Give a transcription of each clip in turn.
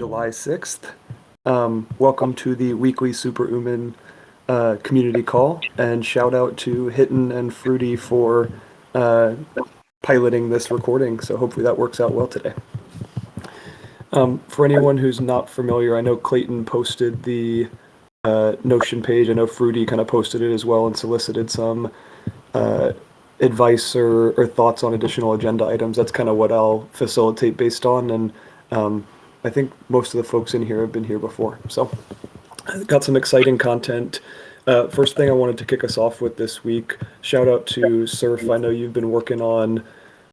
July 6th. Welcome to the weekly SuperUMAN community call, and shout out to Hitten and Fruity for uh, piloting this recording. So hopefully that works out well today. For anyone who's not familiar, I know Clayton posted the Notion page. I know Fruity kind of posted it as well and solicited some uh, advice or thoughts on additional agenda items. That's kind of what I'll facilitate based on. And I think most of the folks in here have been here before. So I got some exciting content. First thing I wanted to kick us off with this week, shout out to Surf. I know you've been working on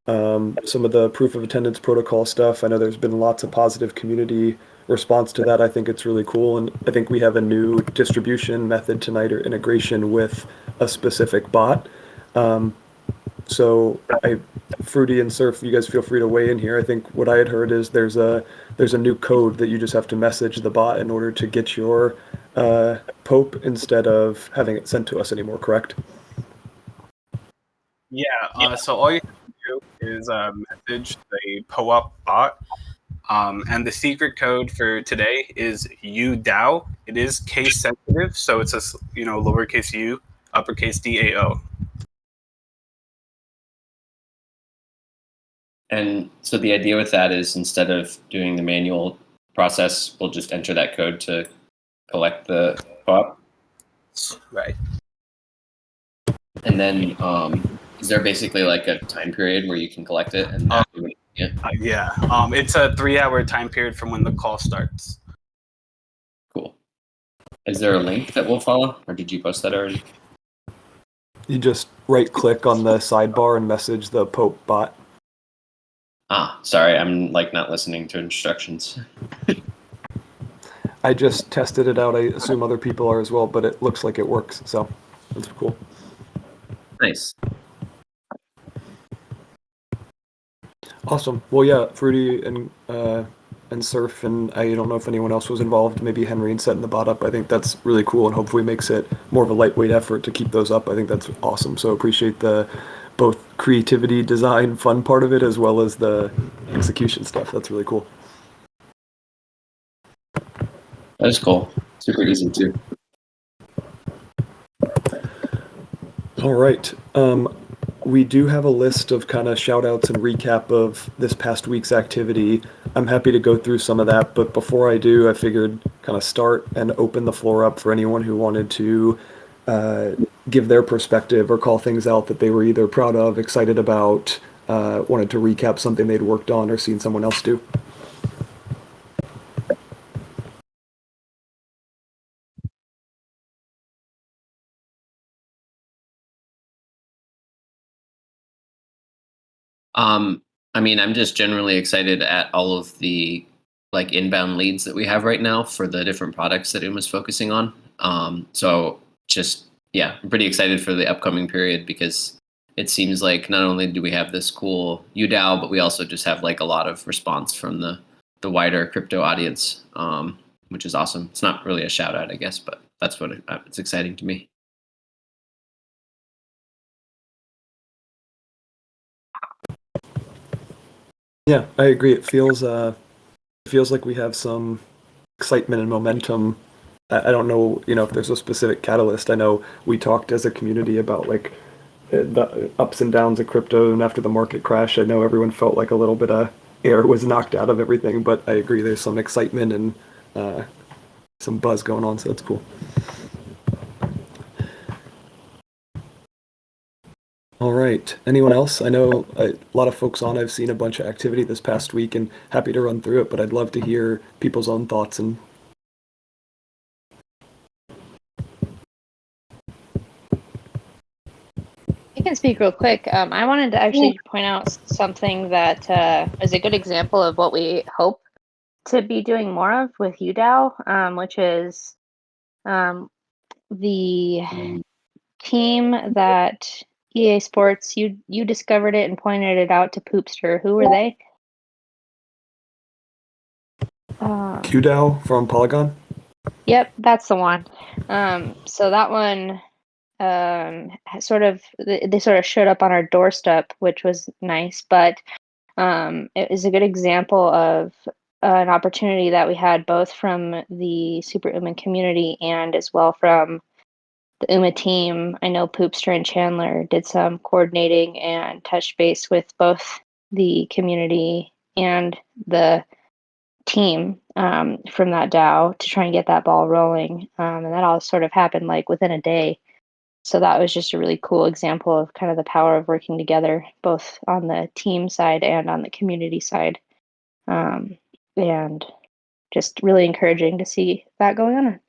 some of the proof of attendance protocol stuff. I know there's been lots of positive community response to that. I think it's really cool. And I think we have a new distribution method tonight or integration with a specific bot. So Fruity and Surf, you guys feel free to weigh in here. I think what I had heard is there's a new code that you just have to message the bot in order to get your Pope instead of having it sent to us anymore, correct? Yeah, so all you have to do is message the POAP bot. And the secret code for today is UDAO. It is case sensitive, so it's a lowercase u, uppercase DAO. And so the idea with that is instead of doing the manual process, we'll just enter that code to collect the POAP. Right. And then is there basically like a time period where you can collect it? And yeah, it's a 3-hour time period from when the call starts. Cool. Is there a link that we'll follow, or did you post that already? You just right-click on the sidebar and message the Pope bot. Sorry, I'm like not listening to instructions. I just tested it out. I assume other people are as well, but it looks like it works, so that's cool. Nice. Awesome. Well, yeah, Fruity and Surf, and I don't know if anyone else was involved, maybe Henry in setting the bot up. I think that's really cool and hopefully makes it more of a lightweight effort to keep those up. I think that's awesome. So appreciate the both creativity, design, fun part of it, as well as the execution stuff. That's really cool. That is cool. Super easy too. All right. We do have a list of kind of shout outs and recap of this past week's activity. I'm happy to go through some of that, but before I do, I figured kind of start and open the floor up for anyone who wanted to give their perspective or call things out that they were either proud of, excited about, wanted to recap something they'd worked on or seen someone else do. I mean, I'm just generally excited at all of the like inbound leads that we have right now for the different products that UMA's focusing on. So just, yeah, I'm pretty excited for the upcoming period because it seems like not only do we have this cool UDAO, but we also just have like a lot of response from the wider crypto audience, which is awesome. It's not really a shout out, I guess, but that's what it's exciting to me. Yeah, I agree. It feels like we have some excitement and momentum. I don't know, if there's a specific catalyst. I know we talked as a community about like the ups and downs of crypto, and after the market crash, I know everyone felt like a little bit of air was knocked out of everything. But I agree, there's some excitement and some buzz going on, so that's cool. All right. Anyone else? I know a lot of folks on. I've seen a bunch of activity this past week and happy to run through it, but I'd love to hear people's own thoughts. And I can speak real quick. I wanted to actually point out something that is a good example of what we hope to be doing more of with UDAO, which is the team that EA Sports, you discovered it and pointed it out to Poopster. Who were they? QDAO from Polygon? Yep, that's the one. So that one they sort of showed up on our doorstep, which was nice, but it is a good example of an opportunity that we had both from the SuperUMAN community and as well from the UMA team. I know Poopster and Chandler did some coordinating and touch base with both the community and the team from that DAO to try and get that ball rolling. And that all sort of happened like within a day. So that was just a really cool example of kind of the power of working together, both on the team side and on the community side. And just really encouraging to see that going on.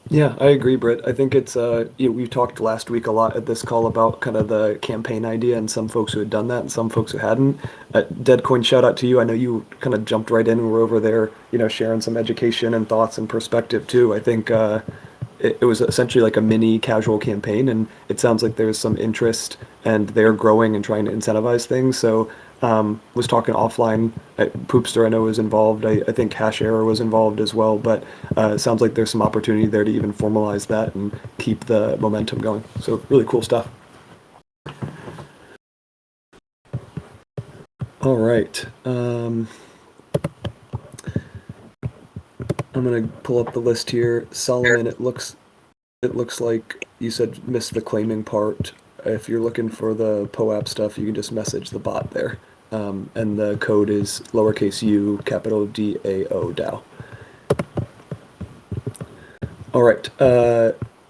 Yeah, I agree, Britt. I think it's we talked last week a lot at this call about kind of the campaign idea and some folks who had done that and some folks who hadn't. Deadcoin, shout out to you. I know you kind of jumped right in and were over there, sharing some education and thoughts and perspective too. I think it was essentially like a mini casual campaign, and it sounds like there's some interest and they're growing and trying to incentivize things. So was talking offline. Poopster I know was involved. I think Hash Error was involved as well. But it sounds like there's some opportunity there to even formalize that and keep the momentum going. So really cool stuff. All right. I'm gonna pull up the list here. Solomon, it looks like you said missed the claiming part. If you're looking for the POAP stuff, you can just message the bot there. And the code is lowercase u, capital DAO, DAO. All right.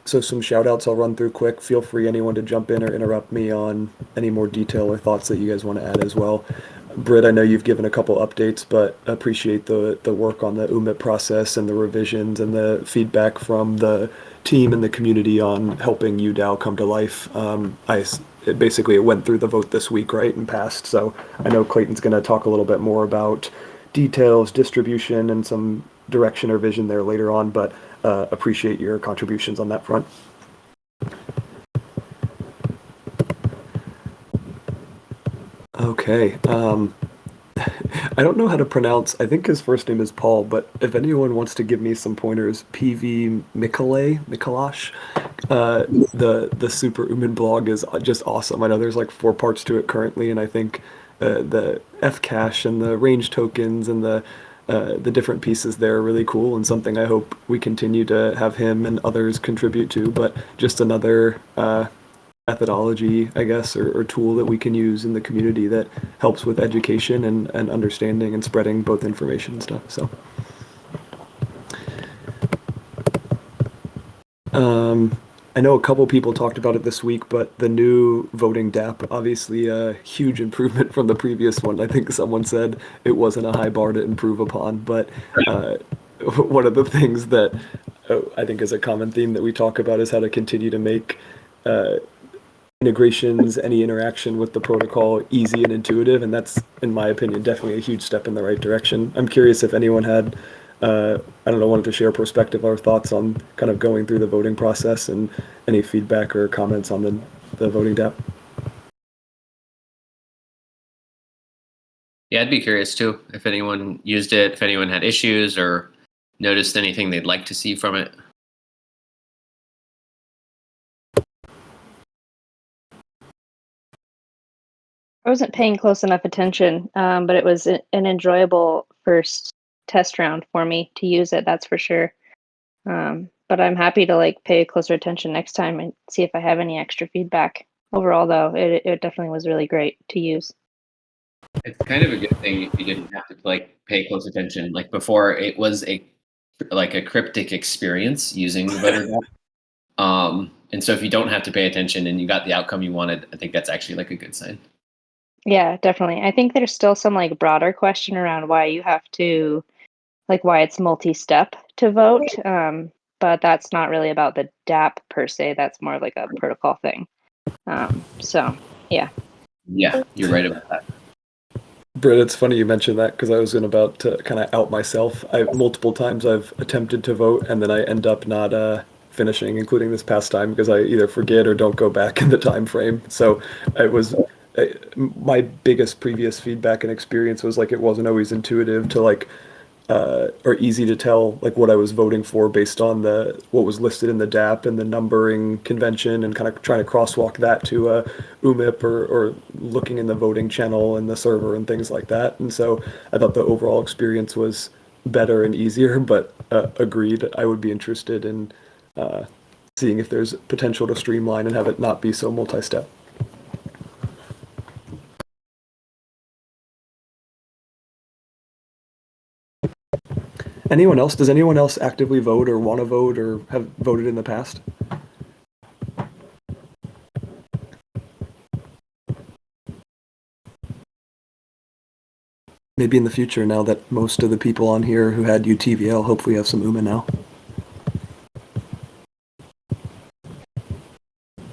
So some shout outs I'll run through quick. Feel free anyone to jump in or interrupt me on any more detail or thoughts that you guys want to add as well. Britt, I know you've given a couple updates, but appreciate the work on the UMIT process and the revisions and the feedback from the team and the community on helping UDAO come to life. It went through the vote this week, right, and passed. So I know Clayton's going to talk a little bit more about details, distribution, and some direction or vision there later on, but appreciate your contributions on that front. Okay. I don't know how to pronounce, I think his first name is Paul, but if anyone wants to give me some pointers, PV Mikalash, the SuperUMAN blog is just awesome. I know there's like 4 parts to it currently, and I think the Fcash and the range tokens and the different pieces there are really cool, and something I hope we continue to have him and others contribute to, but just another methodology, I guess, or tool that we can use in the community that helps with education and understanding and spreading both information and stuff. So I know a couple people talked about it this week, but the new voting DApp, obviously a huge improvement from the previous one. I think someone said it wasn't a high bar to improve upon, but one of the things that I think is a common theme that we talk about is how to continue to make integrations, any interaction with the protocol easy and intuitive, and that's, in my opinion, definitely a huge step in the right direction. I'm curious if anyone had, wanted to share perspective or thoughts on kind of going through the voting process and any feedback or comments on the voting DApp. Yeah, I'd be curious too, if anyone used it, if anyone had issues or noticed anything they'd like to see from it. I wasn't paying close enough attention, but it was an enjoyable first test round for me to use it, that's for sure. But I'm happy to pay closer attention next time and see if I have any extra feedback. Overall, though, it definitely was really great to use. It's kind of a good thing if you didn't have to pay close attention. Like before, it was a cryptic experience using the voter DApp. And so if you don't have to pay attention and you got the outcome you wanted, I think that's actually a good sign. Yeah, definitely. I think there's still some broader question around why you have to, why it's multi-step to vote. But that's not really about the DApp per se. That's more of a protocol thing. So, yeah. Yeah, you're right about that. Britt, it's funny you mentioned that because I was about to kind of out myself. Multiple times I've attempted to vote and then I end up not finishing, including this past time, because I either forget or don't go back in the time frame. So it was my biggest previous feedback and experience was it wasn't always intuitive to or easy to tell like what I was voting for based on what was listed in the DApp and the numbering convention, and kind of trying to crosswalk that to UMIP, or looking in the voting channel and the server and things like that. And so I thought the overall experience was better and easier, but agreed, I would be interested in seeing if there's potential to streamline and have it not be so multi-step. Anyone else? Does anyone else actively vote or want to vote or have voted in the past? Maybe in the future, now that most of the people on here who had UTVL hopefully have some UMA now.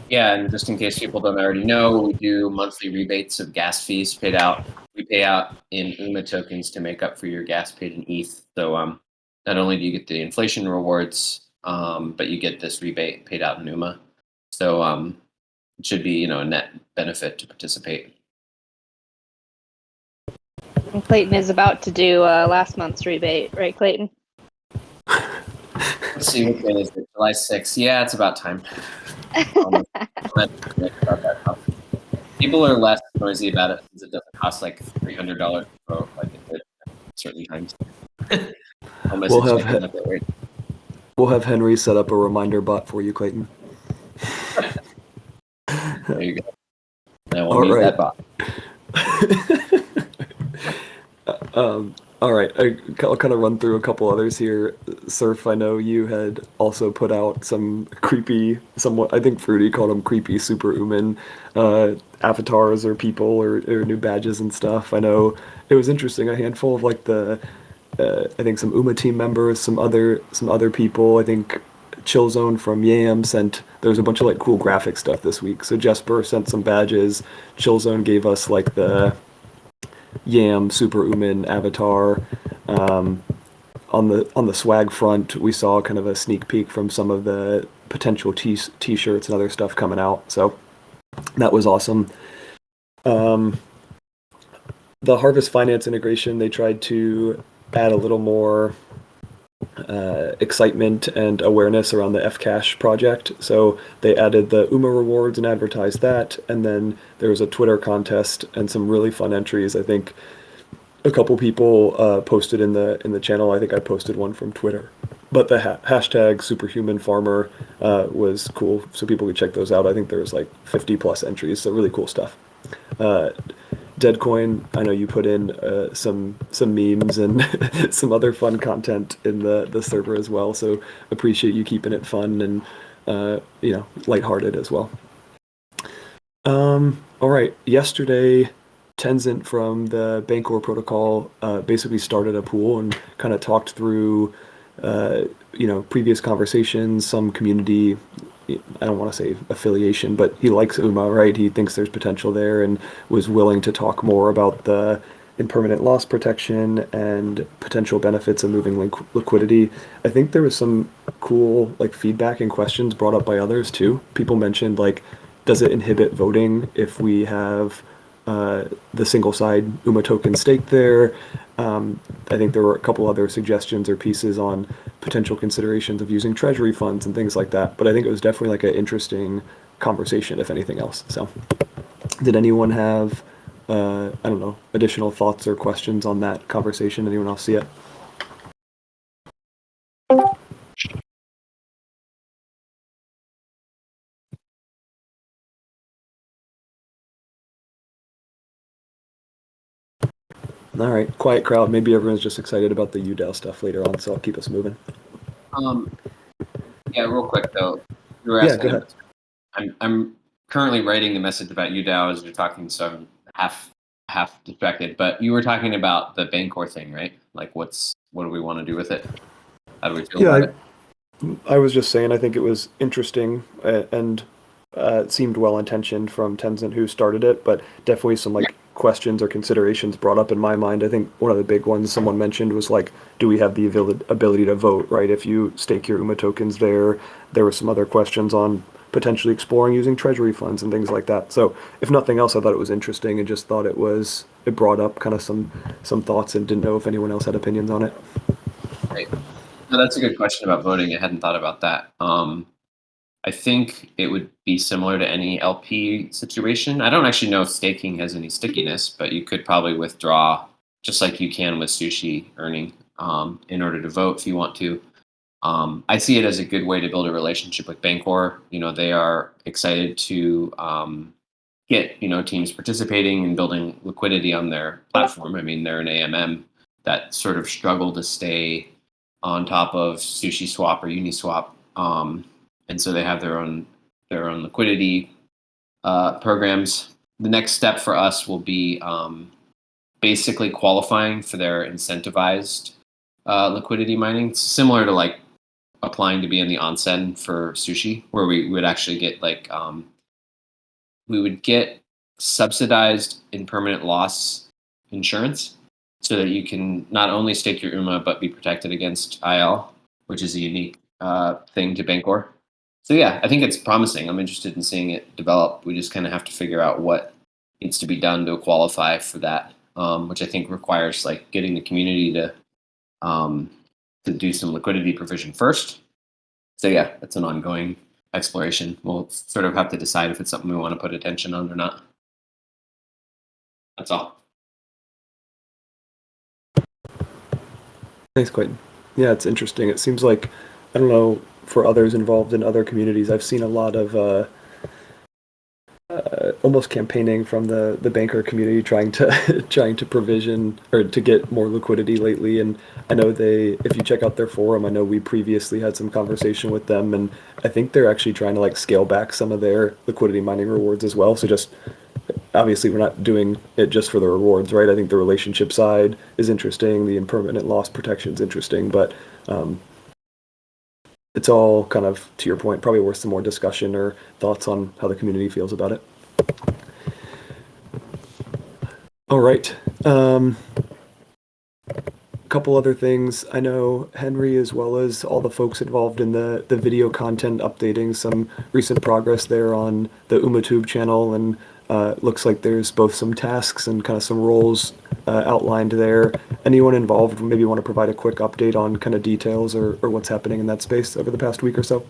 Yeah, and just in case people don't already know, we do monthly rebates of gas fees paid out. We pay out in UMA tokens to make up for your gas paid in ETH. So not only do you get the inflation rewards, but you get this rebate paid out in UMA. So it should be, a net benefit to participate. And Clayton is about to do last month's rebate, right, Clayton? Let's see, what day is it? July 6th. Yeah, it's about time. People are less noisy about it since it doesn't cost like $300 to vote like it did at certain times. We'll have Henry set up a reminder bot for you, Clayton. There you go. I won't use that bot. All right, I'll kind of run through a couple others here. Surf, I know you had also put out some creepy, somewhat, I think Fruity called them creepy SuperUMAN avatars or people or new badges and stuff. I know it was interesting, a handful of like I think some UMA team members, some other people. I think Chillzone from Yam there was a bunch of like cool graphic stuff this week. So Jesper sent some badges. Chillzone gave us like the Yam SuperUMAN avatar. On the swag front, we saw kind of a sneak peek from some of the potential t-shirts and other stuff coming out. So that was awesome. The Harvest Finance integration, they tried to add a little more excitement and awareness around the Fcash project. So they added the UMA rewards and advertised that, and then there was a Twitter contest and some really fun entries. I think a couple people posted in the channel. I think I posted one from Twitter, but the hashtag Superhuman Farmer was cool, so people could check those out. I think there was like 50 plus entries, so really cool stuff. Deadcoin, I know you put in some memes and some other fun content in the server as well, so appreciate you keeping it fun and lighthearted as well. All right, yesterday Tenzin from the Bancor protocol basically started a pool and kind of talked through previous conversations, some community, I don't want to say affiliation, but he likes UMA, right? He thinks there's potential there and was willing to talk more about the impermanent loss protection and potential benefits of moving liquidity. I think there was some cool feedback and questions brought up by others too. People mentioned does it inhibit voting if we have the single side UMA token staked there? I think there were a couple other suggestions or pieces on potential considerations of using treasury funds and things like that. But I think it was definitely an interesting conversation, if anything else. So did anyone have, additional thoughts or questions on that conversation? Anyone else see it? All right, quiet crowd. Maybe everyone's just excited about the UDAO stuff later on, so I'll keep us moving. Yeah, real quick though. You were asking, go ahead. I'm currently writing the message about UDAO as you're talking, so I'm half distracted. But you were talking about the Bancor thing, right? What do we want to do with it? How do we feel about it? I was just saying, I think it was interesting and it seemed well-intentioned from Tenzin, who started it, but definitely some questions or considerations brought up in my mind. I think one of the big ones someone mentioned was do we have the ability to vote, right? If you stake your UMA tokens there were some other questions on potentially exploring using treasury funds and things like that. So if nothing else, I thought it was interesting and just thought it was it brought up kind of some thoughts, and didn't know if anyone else had opinions on it. Right. No, that's a good question about voting. I hadn't thought about that. I think it would be similar to any LP situation. I don't actually know if staking has any stickiness, but you could probably withdraw just like you can with sushi earning in order to vote if you want to. I see it as a good way to build a relationship with Bancor. They are excited to get teams participating and building liquidity on their platform. I mean, they're an AMM that sort of struggle to stay on top of SushiSwap or Uniswap, and so they have their own liquidity programs. The next step for us will be basically qualifying for their incentivized liquidity mining. It's similar to like applying to be in the onsen for sushi, where we would actually get we would get subsidized impermanent loss insurance, so that you can not only stake your UMA but be protected against IL, which is a unique thing to Bancor. So yeah, I think it's promising. I'm interested in seeing it develop. We just kind of have to figure out what needs to be done to qualify for that, which I think requires like getting the community to do some liquidity provision first. So yeah, it's an ongoing exploration. We'll sort of have to decide if it's something we want to put attention on or not. That's all. Thanks, Clayton. Yeah, it's interesting. It seems like, I don't know, for others involved in other communities, I've seen a lot of almost campaigning from the banker community, trying to trying to provision or to get more liquidity lately. And I know if you check out their forum, I know we previously had some conversation with them, and I think they're actually trying to like scale back some of their liquidity mining rewards as well. So just obviously we're not doing it just for the rewards, right? I think the relationship side is interesting, the impermanent loss protection is interesting, but it's all kind of, to your point, probably worth some more discussion or thoughts on how the community feels about it. All right. A couple other things. I know Henry, as well as all the folks involved in the video content, updating some recent progress there on the UmaTube channel, and looks like there's both some tasks and kind of some roles outlined there. Anyone involved maybe want to provide a quick update on kind of details or what's happening in that space over the past week or so?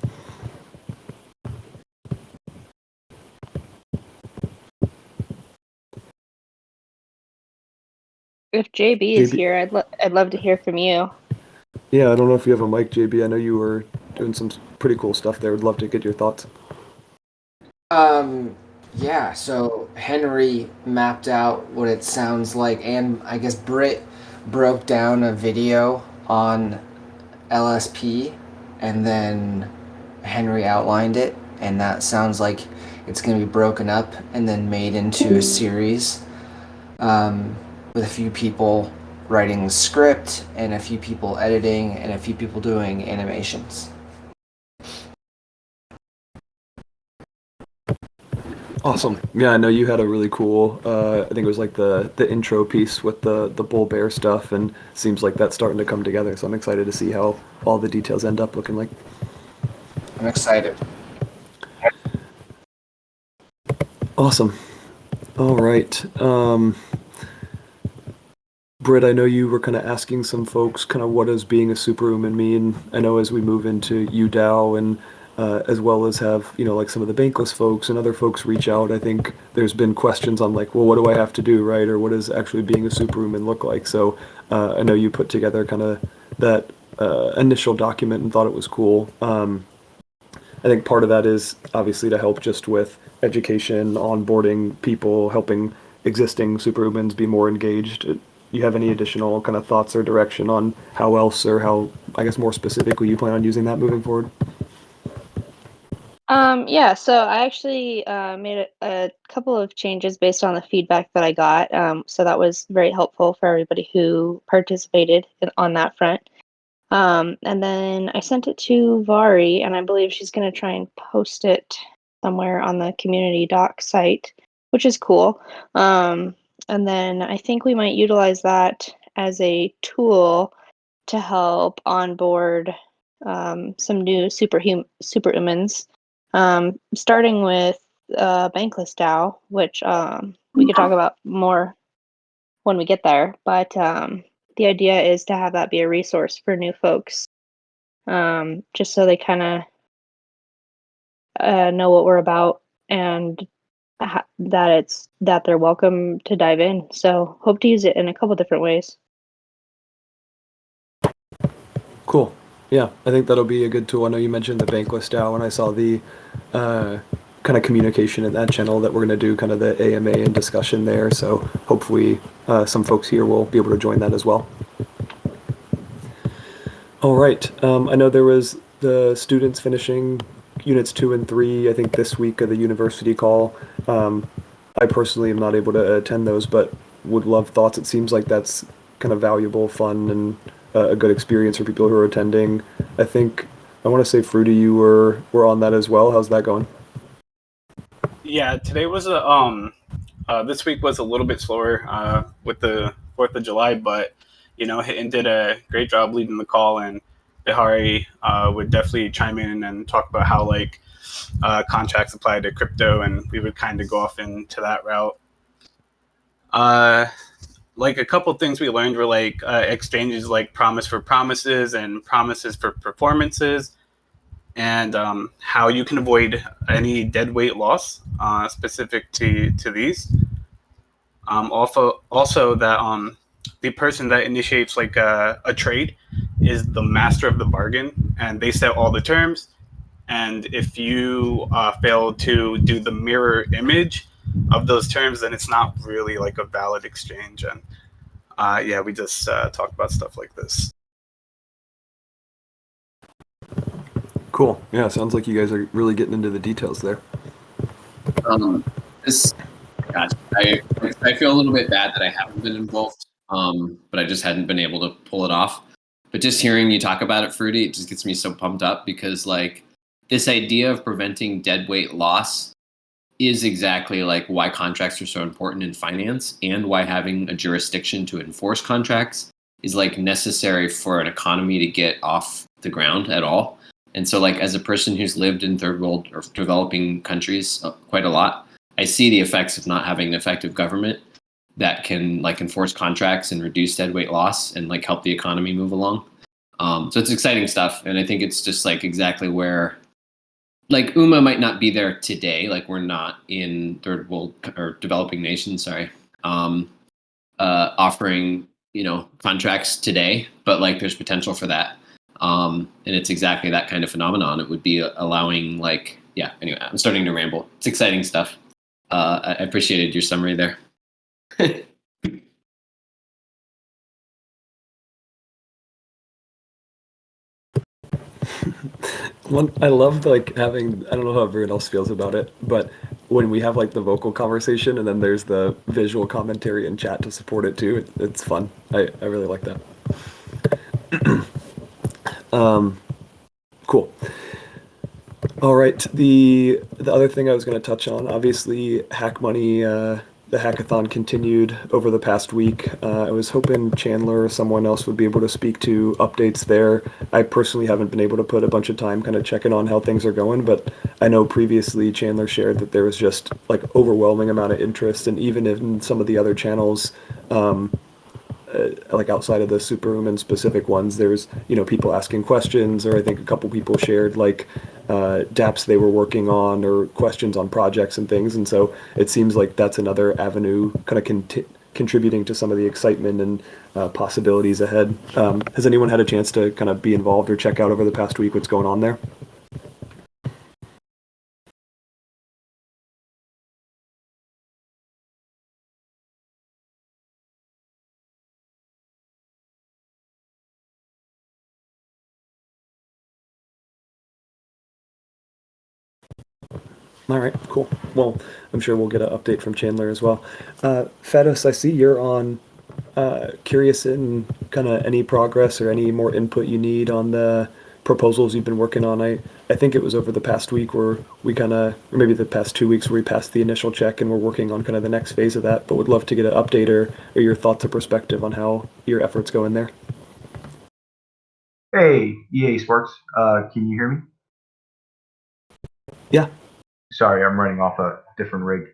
If JB is JB. here, I'd love to hear from you. Yeah, I don't know if you have a mic, JB. I know you were doing some pretty cool stuff there. Would love to get your thoughts. Yeah, so Henry mapped out what it sounds like, and I guess Britt broke down a video on LSP, and then Henry outlined it, and that sounds like it's going to be broken up and then made into a series with a few people writing the script, and a few people editing, and a few people doing animations. Awesome. Yeah, I know you had a really cool, I think it was like the intro piece with the bull bear stuff, and seems like that's starting to come together. So I'm excited to see how all the details end up looking like. I'm excited. Awesome. All right. Britt, I know you were kind of asking some folks kind of what does being a superhuman mean. I know as we move into UDAO and as well as have, like some of the bankless folks and other folks reach out, I think there's been questions on like, well, what do I have to do, right? Or what does actually being a superhuman look like? So I know you put together kind of that initial document and thought it was cool. I think part of that is obviously to help just with education, onboarding people, helping existing superhumans be more engaged. You have any additional kind of thoughts or direction on how else, or how, I guess more specifically, you plan on using that moving forward? Yeah, so I actually made a couple of changes based on the feedback that I got. So that was very helpful for everybody who participated on that front. And then I sent it to Vari, and I believe she's going to try and post it somewhere on the community doc site, which is cool. And then I think we might utilize that as a tool to help onboard some new superhumans, starting with Bankless DAO, which we could talk about more when we get there. But the idea is to have that be a resource for new folks, just so they kind of know what we're about and that they're welcome to dive in. So hope to use it in a couple different ways. Cool. Yeah, I think that'll be a good tool. I know you mentioned the Bankless DAO, and I saw the kind of communication in that channel that we're going to do kind of the AMA and discussion there. So hopefully some folks here will be able to join that as well. All right. I know there was the students finishing units 2 and 3, I think this week of the university call. I personally am not able to attend those, but would love thoughts. It seems like that's kind of valuable, fun, and a good experience for people who are attending. I think I want to say, Fruity, you were on that as well. How's that going? Yeah, today was this week was a little bit slower with the 4th of July, but Hinton did a great job leading the call, and Bihari would definitely chime in and talk about how contracts apply to crypto, and we would kind of go off into that route. A couple things we learned were exchanges like promise for promises and promises for performances, and how you can avoid any deadweight loss specific to these. Also that the person that initiates a trade is the master of the bargain, and they set all the terms. And if you fail to do the mirror image of those terms, then it's not really a valid exchange. And yeah, we just talked about stuff like this. Cool. Yeah, sounds like you guys are really getting into the details there. I feel a little bit bad that I haven't been involved, but I just hadn't been able to pull it off. But just hearing you talk about it, Fruity, it just gets me so pumped up, because this idea of preventing deadweight loss is exactly why contracts are so important in finance, and why having a jurisdiction to enforce contracts is necessary for an economy to get off the ground at all. And so as a person who's lived in third world or developing countries quite a lot, I see the effects of not having an effective government that can enforce contracts and reduce deadweight loss and help the economy move along. So it's exciting stuff, and I think it's just exactly where UMA might not be there today. We're not in third world or developing nations, offering contracts today, but there's potential for that. And it's exactly that kind of phenomenon. It would be allowing anyway, I'm starting to ramble. It's exciting stuff. I appreciated your summary there. I love having, I don't know how everyone else feels about it, but when we have the vocal conversation and then there's the visual commentary in chat to support it too, it's fun. I really like that. Cool. All right. The other thing I was going to touch on, obviously, Hack Money, the hackathon continued over the past week. I was hoping Chandler or someone else would be able to speak to updates there. I personally haven't been able to put a bunch of time kind of checking on how things are going, but I know previously Chandler shared that there was just overwhelming amount of interest, and even in some of the other channels, outside of the SuperUMAN specific ones, there's people asking questions, or I think a couple people shared dApps they were working on, or questions on projects and things, and so it seems like that's another avenue kind of contributing to some of the excitement and possibilities ahead. Has anyone had a chance to kind of be involved or check out over the past week what's going on there? All right, cool. Well, I'm sure we'll get an update from Chandler as well. Fedus, I see you're on. Curious in kind of any progress or any more input you need on the proposals you've been working on. I think it was over the past week where we or maybe the past 2 weeks where we passed the initial check and we're working on kind of the next phase of that, but would love to get an update or your thoughts or perspective on how your efforts go in there. Hey, EA Sports, can you hear me? Yeah. Sorry, I'm running off a different rig.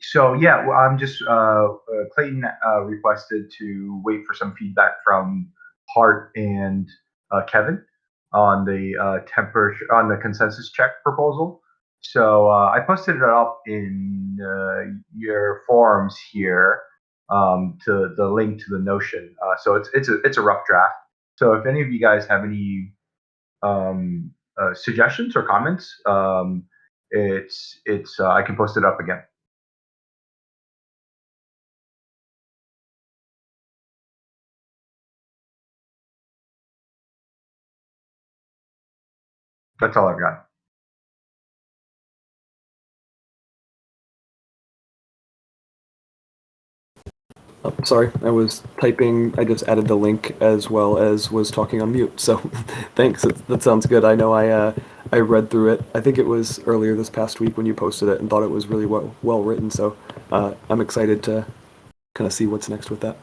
So yeah, well, I'm just Clayton requested to wait for some feedback from Hart and Kevin on the temperature on the consensus check proposal. So I posted it up in your forums here to the link to the Notion. So it's a rough draft. So if any of you guys have any suggestions or comments, it's I can post it up again. That's all I've got. Oh, sorry, I was typing. I just added the link as well as was talking on mute. So thanks. That sounds good. I know I read through it. I think it was earlier this past week when you posted it and thought it was really well written. So I'm excited to kind of see what's next with that.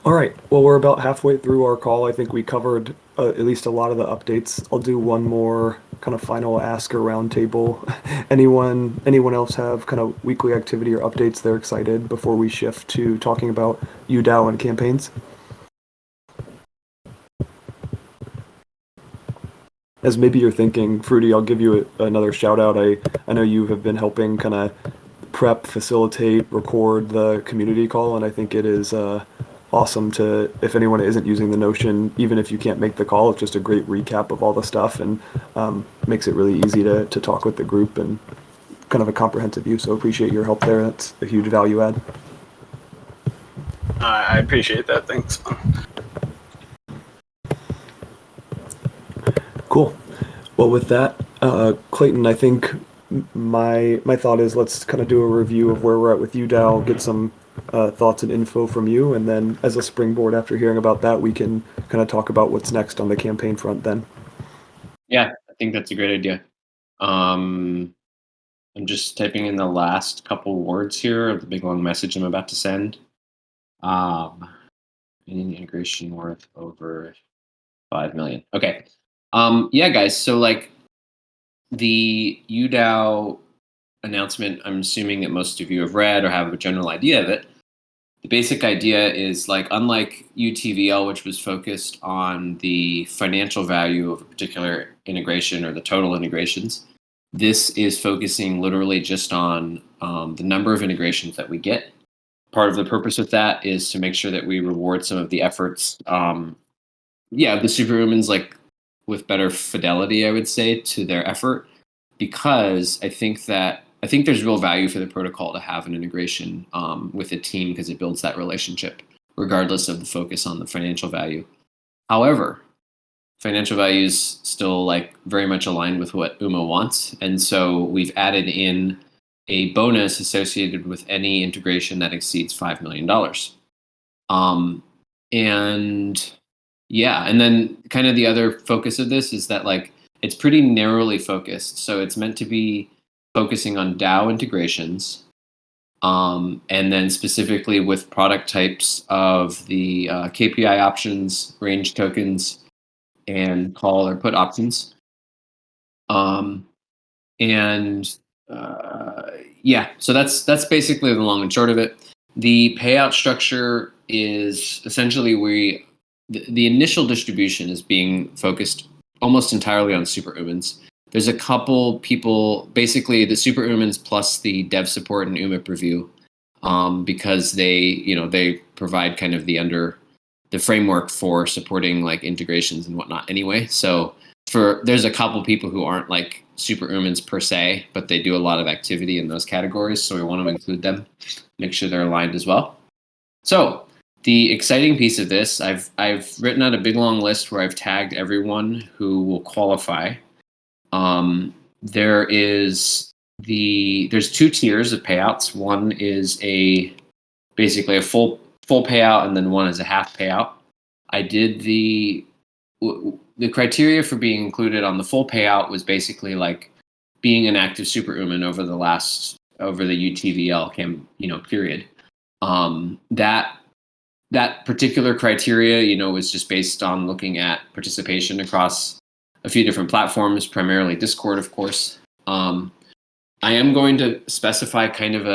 All right. Well, we're about halfway through our call. I think we covered at least a lot of the updates. I'll do one more kind of final ask or roundtable. Anyone else have kind of weekly activity or updates they're excited before we shift to talking about UDAO and campaigns? As maybe you're thinking, Fruity, I'll give you another shout out. I know you have been helping kind of prep, facilitate, record the community call, and I think it is awesome to, if anyone isn't using the Notion, even if you can't make the call, it's just a great recap of all the stuff and makes it really easy to talk with the group and kind of a comprehensive view. So appreciate your help there. That's a huge value add. I appreciate that. Thanks. Cool. Well, with that, Clayton, I think my thought is let's kind of do a review of where we're at with UDAO, get some thoughts and info from you, and then as a springboard after hearing about that, we can kind of talk about what's next on the campaign front then. Yeah, I think that's a great idea. I'm just typing in the last couple words here of the big long message I'm about to send. Any integration worth over 5 million. Okay. Yeah, guys. So like the UDAO announcement, I'm assuming that most of you have read or have a general idea of it. The basic idea is like, unlike UTVL, which was focused on the financial value of a particular integration or the total integrations, this is focusing literally just on the number of integrations that we get. Part of the purpose of that is to make sure that we reward some of the efforts, the SuperUMANs, like with better fidelity, I would say, to their effort, because I think there's real value for the protocol to have an integration with a team because it builds that relationship, regardless of the focus on the financial value. However, financial value is still like very much aligned with what UMA wants, and so we've added in a bonus associated with any integration that exceeds $5 million. And then kind of the other focus of this is that like it's pretty narrowly focused. So it's meant to be focusing on DAO integrations, and then specifically with product types of the KPI options, range tokens, and call or put options. So that's basically the long and short of it. The payout structure is essentially the initial distribution is being focused almost entirely on SuperUMANs. There's a couple people, basically the SuperUMANs plus the dev support and UMA preview, because they provide kind of the framework for supporting like integrations and whatnot anyway. So there's a couple people who aren't like SuperUMANs per se, but they do a lot of activity in those categories. So we want to include them, make sure they're aligned as well. So the exciting piece of this, I've written out a big long list where I've tagged everyone who will qualify. There's 2 tiers of payouts. One is basically a full payout, and then one is a half payout. I did the criteria for being included on the full payout was basically like being an active SuperUMAN over the UTVL period. That particular criteria, was just based on looking at participation across a few different platforms, primarily Discord, of course. I am going to specify kind of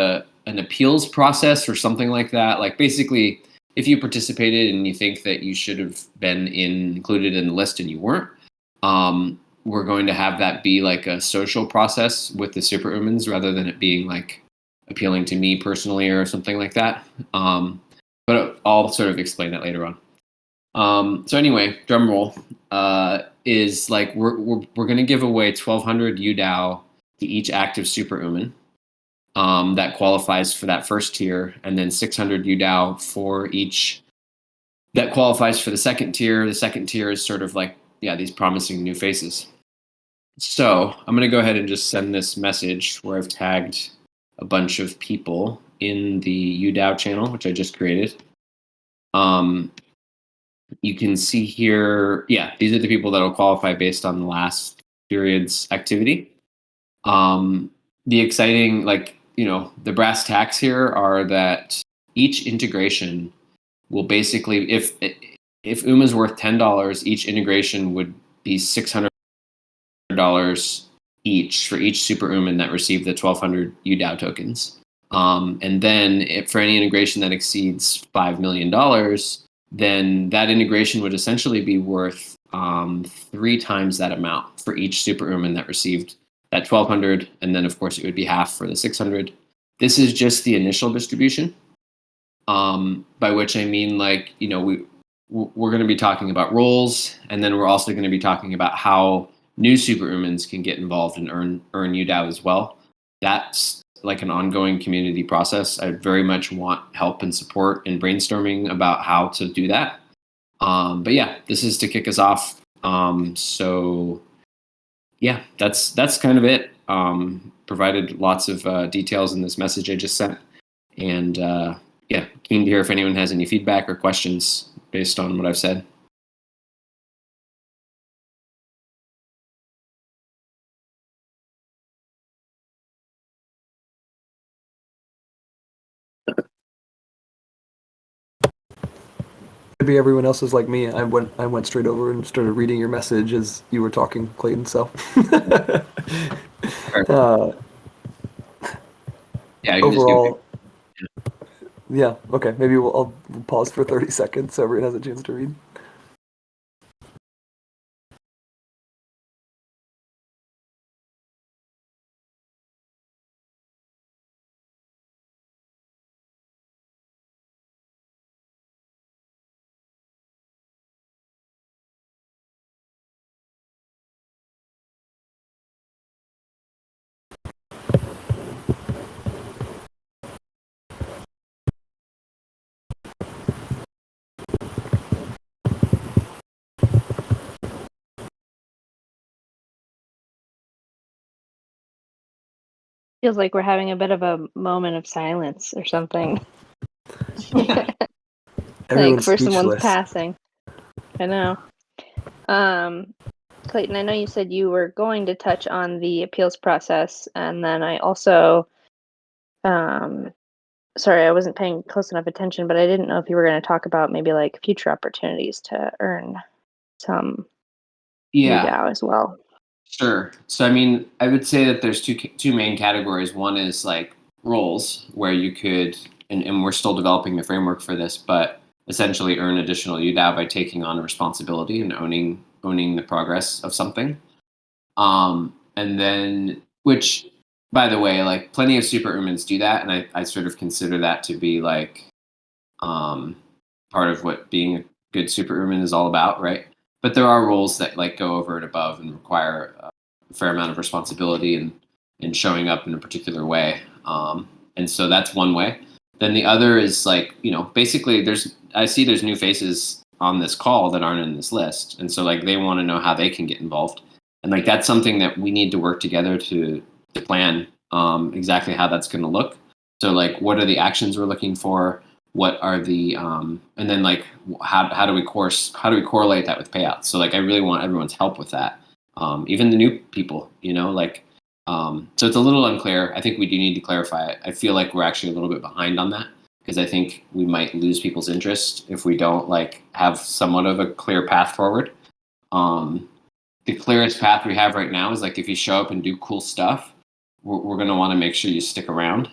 an appeals process or something like that. Like basically, if you participated and you think that you should have been included in the list and you weren't, we're going to have that be like a social process with the SuperUMANs rather than it being like appealing to me personally or something like that. But I'll sort of explain that later on. So anyway, drum roll is like we're going to give away 1,200 UDAO to each active SuperUMAN that qualifies for that first tier, and then 600 UDAO for each that qualifies for the second tier. The second tier is sort of like, yeah, these promising new faces. So I'm going to go ahead and just send this message where I've tagged a bunch of people in the UDAO channel, which I just created. You can see here, yeah, these are the people that will qualify based on the last period's activity. The exciting, like, the brass tacks here are that each integration will basically, if UMA is worth $10, each integration would be $600 each for each SuperUMAN that received the 1,200 UDAO tokens. And then for any integration that exceeds $5 million, then that integration would essentially be worth 3 times that amount for each SuperUMAN that received that 1,200, and then of course it would be half for the 600. This is just the initial distribution, by which I mean, like, we're going to be talking about roles, and then we're also going to be talking about how new SuperUMANs can get involved and earn UDAO as well. That's like an ongoing community process. I very much want help and support in brainstorming about how to do that. But yeah, this is to kick us off. So yeah, that's kind of it. Provided lots of details in this message I just sent, and yeah, keen to hear if anyone has any feedback or questions based on what I've said. Maybe everyone else is like me. I went straight over and started reading your message as you were talking, Clayton. So Yeah, overall, yeah, okay. Maybe I'll pause for 30 seconds so everyone has a chance to read. Feels like we're having a bit of a moment of silence or something. Like for someone's passing. I know. Clayton, I know you said you were going to touch on the appeals process, and then I also, sorry, I wasn't paying close enough attention, but I didn't know if you were going to talk about maybe like future opportunities to earn some UDAO as well. Sure. So, I mean, I would say that there's two main categories. One is like roles, where you could, and we're still developing the framework for this, but essentially earn additional UDAO by taking on a responsibility and owning the progress of something. And then, which, by the way, like plenty of SuperUMANs do that, and I sort of consider that to be like part of what being a good SuperUMAN is all about, right? But there are roles that like go over and above and require a fair amount of responsibility and showing up in a particular way. And so that's one way. Then the other is like, basically I see there's new faces on this call that aren't in this list. And so like they want to know how they can get involved. And like that's something that we need to work together to plan exactly how that's going to look. So like what are the actions we're looking for? What are the and then like how do we correlate that with payouts? So like I really want everyone's help with that, even the new people, so it's a little unclear. I think we do need to clarify it. I feel like we're actually a little bit behind on that because I think we might lose people's interest if we don't like have somewhat of a clear path forward. The clearest path we have right now is like if you show up and do cool stuff, we're going to want to make sure you stick around.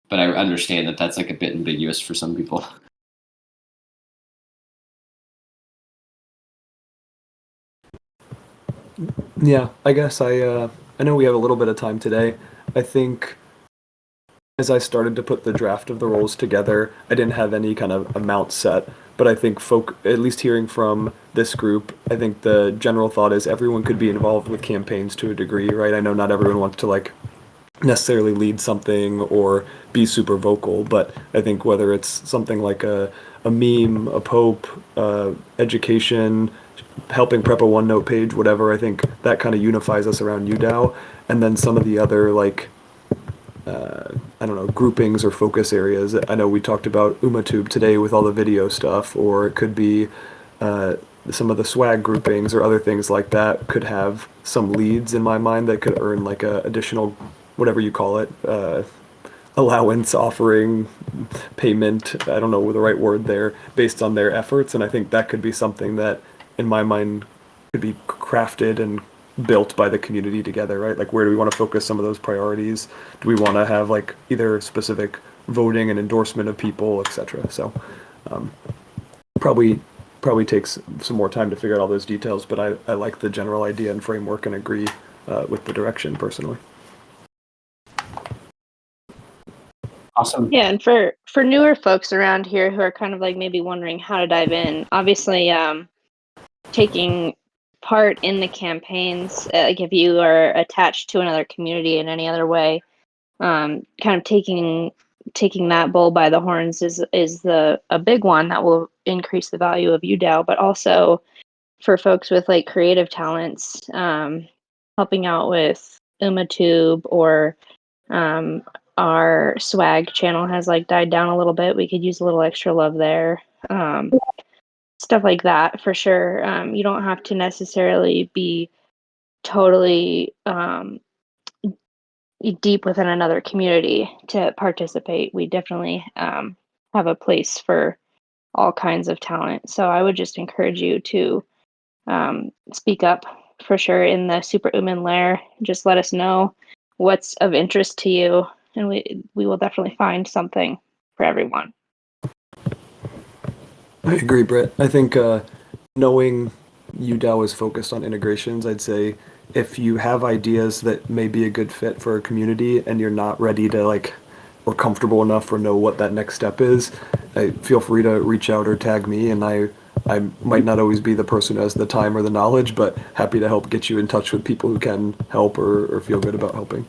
But I understand that that's like a bit ambiguous for some people. Yeah, I guess I know we have a little bit of time today. I think as I started to put the draft of the roles together, I didn't have any kind of amount set, but I think at least hearing from this group, I think the general thought is everyone could be involved with campaigns to a degree, right? I know not everyone wants to like necessarily lead something or be super vocal, but I think whether it's something like a meme, a pope, education, helping prep a OneNote page, whatever, I think that kind of unifies us around UDAO. And then some of the other like I don't know, groupings or focus areas. I know we talked about UmaTube today with all the video stuff, or it could be some of the swag groupings or other things like that could have some leads in my mind that could earn like a additional, whatever you call it, allowance, offering, payment. I don't know the right word there, based on their efforts. And I think that could be something that, in my mind, could be crafted and built by the community together, right? Like, where do we want to focus some of those priorities? Do we want to have like either specific voting and endorsement of people, etc.? So probably takes some more time to figure out all those details, but I like the general idea and framework and agree with the direction personally. Awesome. Yeah, and for newer folks around here who are kind of like maybe wondering how to dive in, obviously taking part in the campaigns, like if you are attached to another community in any other way, kind of taking that bull by the horns is a big one that will increase the value of UDAO, but also for folks with like creative talents, helping out with UmaTube or our swag channel has like died down a little bit. We could use a little extra love there. Stuff like that for sure. You don't have to necessarily be totally deep within another community to participate. We definitely have a place for all kinds of talent. So I would just encourage you to speak up for sure in the SuperUMAN lair. Just let us know what's of interest to you, and we will definitely find something for everyone. I agree, Britt. I think knowing UDAO is focused on integrations, I'd say if you have ideas that may be a good fit for a community and you're not ready to like or comfortable enough or know what that next step is, feel free to reach out or tag me, and I might not always be the person who has the time or the knowledge, but happy to help get you in touch with people who can help or feel good about helping.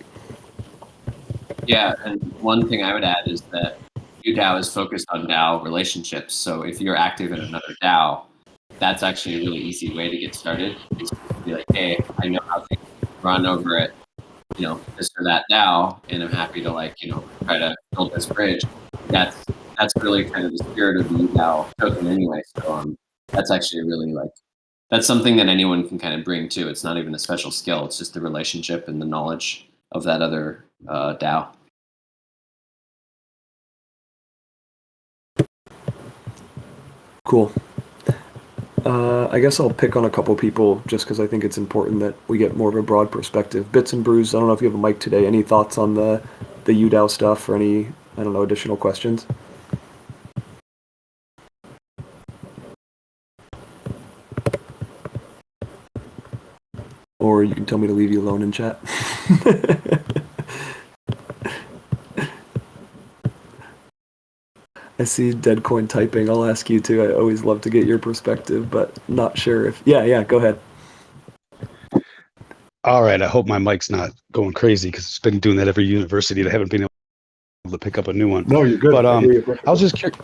Yeah, and one thing I would add is that UDAO is focused on DAO relationships. So if you're active in another DAO, that's actually a really easy way to get started. Is to be like, hey, I know how things run over at, this or that DAO, and I'm happy to try to build this bridge. That's really kind of the spirit of the UDAO token anyway. So that's actually really that's something that anyone can kind of bring to. It's not even a special skill. It's just the relationship and the knowledge of that other DAO. Cool. I guess I'll pick on a couple people just because I think it's important that we get more of a broad perspective. Bits and Brews, I don't know if you have a mic today. Any thoughts on the UDAO stuff or any, I don't know, additional questions? Or you can tell me to leave you alone in chat. I see Deadcoin typing. I'll ask you too. I always love to get your perspective, but not sure if... Yeah, go ahead. All right, I hope my mic's not going crazy because it's been doing that every university. I haven't been able to pick up a new one. No, you're good. But I was just curious.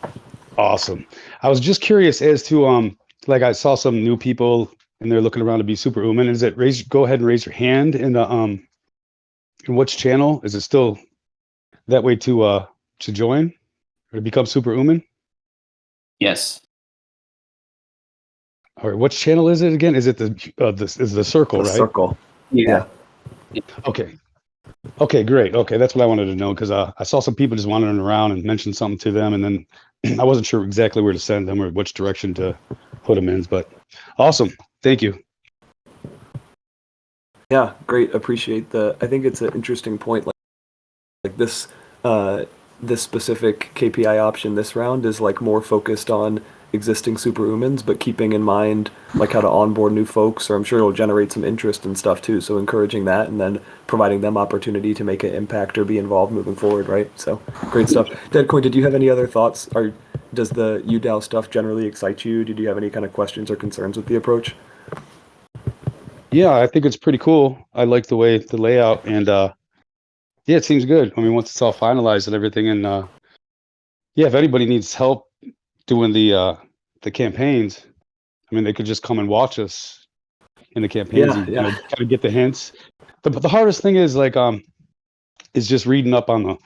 Awesome. I was just curious as to I saw some new people and they're looking around to be SuperUMAN. Is it go ahead and raise your hand in the in which channel? Is it still that way to join or to become SuperUMAN? Yes. All right, which channel is it again? Is it is the circle, right? Circle. Yeah. Okay, great. Okay, that's what I wanted to know because I saw some people just wandering around and mentioned something to them, and then I wasn't sure exactly where to send them or which direction to put them in. But awesome, thank you. Yeah, great. Appreciate I think it's an interesting point. like this specific KPI option this round is like more focused on existing superhumans, but keeping in mind like how to onboard new folks, or I'm sure it'll generate some interest and stuff too. So encouraging that and then providing them opportunity to make an impact or be involved moving forward, right? So great stuff. Deadcoin, did you have any other thoughts? Or does the UDAO stuff generally excite you? Did you have any kind of questions or concerns with the approach? Yeah, I think it's pretty cool. I like the way the layout, and yeah, it seems good. I mean, once it's all finalized and everything, and yeah, if anybody needs help doing the campaigns, I mean, they could just come and watch us in the campaigns Yeah, and yeah. kind of get the hints. The hardest thing is like is just reading up on the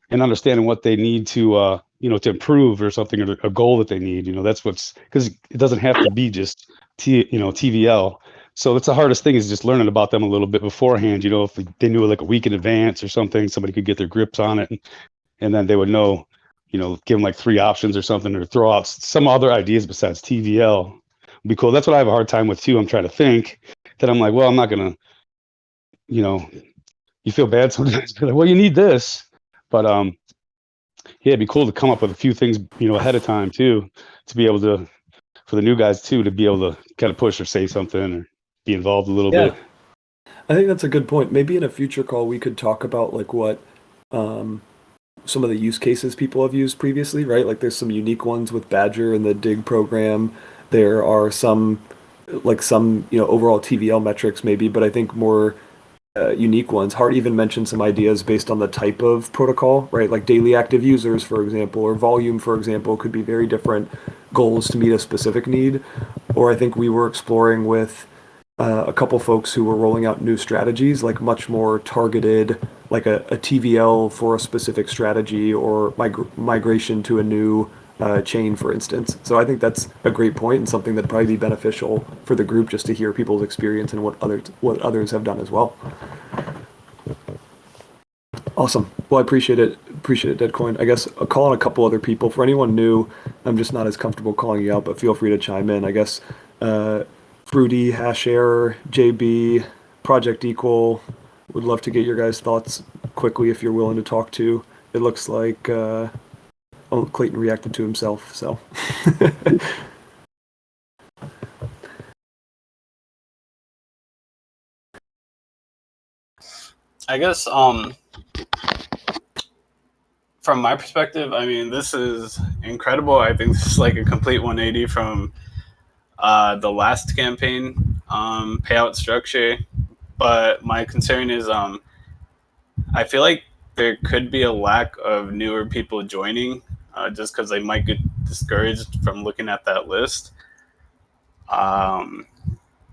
and understanding what they need to to improve or something, or a goal that they need. That's what's, because it doesn't have to be just TVL. So that's the hardest thing, is just learning about them a little bit beforehand. If they knew like a week in advance or something, somebody could get their grips on it, and then they would know, give them like 3 options or something, or throw out some other ideas besides TVL. Would be cool. That's what I have a hard time with too. I'm trying to think that I'm like, well, I'm not gonna, you feel bad sometimes. Be like, well, you need this, but yeah, it'd be cool to come up with a few things, ahead of time too, to be able to, for the new guys too, to be able to kind of push or say something or be involved a little bit. I think that's a good point. Maybe in a future call we could talk about like what some of the use cases people have used previously, right? Like there's some unique ones with Badger and the dig program. There are some overall TVL metrics maybe, but I think more unique ones. Hart even mentioned some ideas based on the type of protocol, right? Like daily active users, for example, or volume, for example, could be very different goals to meet a specific need. Or I think we were exploring with a couple folks who were rolling out new strategies, like much more targeted, like a TVL for a specific strategy, or migration to a new chain, for instance. So I think that's a great point, and something that'd probably be beneficial for the group, just to hear people's experience and what others have done as well. Awesome. Well, I appreciate it. Appreciate it, Deadcoin. I guess I'll call on a couple other people. For anyone new, I'm just not as comfortable calling you out, but feel free to chime in. I guess Fruity, Hash Error, JB, Project Equal. Would love to get your guys' thoughts quickly if you're willing to talk to. It looks like Clayton reacted to himself, so. I guess from my perspective, I mean, this is incredible. I think this is like a complete 180 from the last campaign payout structure. But my concern is I feel like there could be a lack of newer people joining just because they might get discouraged from looking at that list. And